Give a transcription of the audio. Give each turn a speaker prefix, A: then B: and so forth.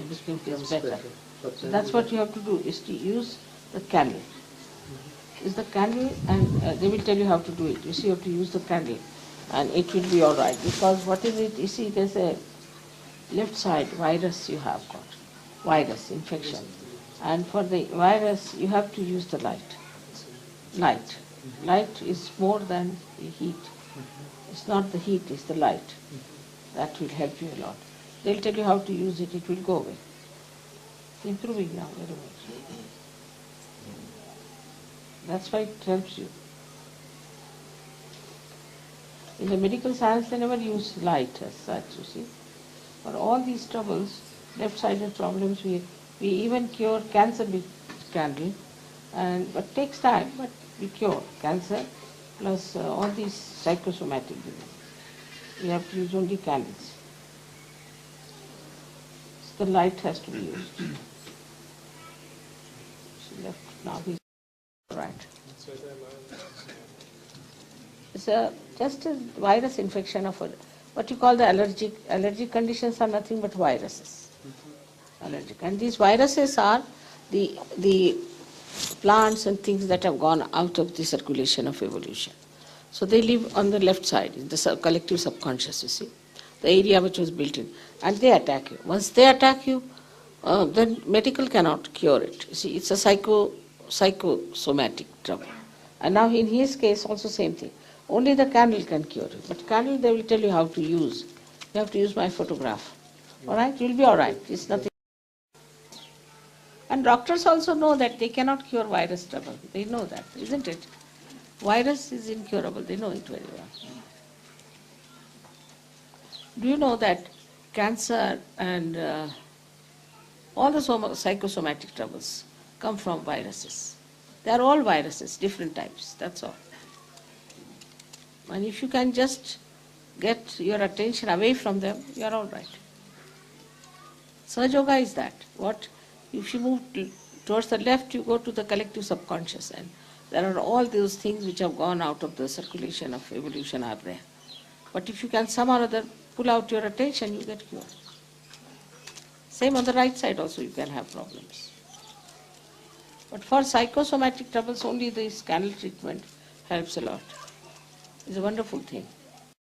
A: the skin feels better. So that's what you have to do, is to use the candle. Is the candle, and they will tell you how to do it. You see, you have to use the candle, and it will be all right. Because what is it? You see, there's a left side virus you have got, virus infection, and for the virus you have to use the light. Light is more than the heat. It's not the heat, it's the light. That will help you a lot. They'll tell you how to use it, it will go away. It's improving now very much. That's why it helps you. In the medical science they never use light as such, you see. For all these troubles, left-sided problems, we even cure cancer with candle, but takes time, but we cure cancer plus all these psychosomatic diseases. We have to use only candles. So the light has to be used. She left, now he's right. It's just a virus infection of what you call the allergic conditions are nothing but viruses. Allergic. And these viruses are the plants and things that have gone out of the circulation of evolution. So they live on the left side, in the collective subconscious, you see, the area which was built in, and they attack you. Once they attack you, then medical cannot cure it. You see, it's a psychosomatic trouble. And now in his case also same thing. Only the candle can cure it. But candle they will tell you how to use. You have to use my photograph. All right? You'll be all right. It's nothing. And doctors also know that they cannot cure virus trouble. They know that, isn't it? Virus is incurable. They know it very well. Do you know that cancer and all the psychosomatic troubles come from viruses? They are all viruses, different types. That's all. And if you can just get your attention away from them, you are all right. Sahaja Yoga is that. If you move towards the left, you go to the collective subconscious, and there are all those things which have gone out of the circulation of evolution are there. But if you can somehow or other pull out your attention, you get cured. Same on the right side also, you can have problems. But for psychosomatic troubles, only this candle treatment helps a lot. It's a wonderful thing.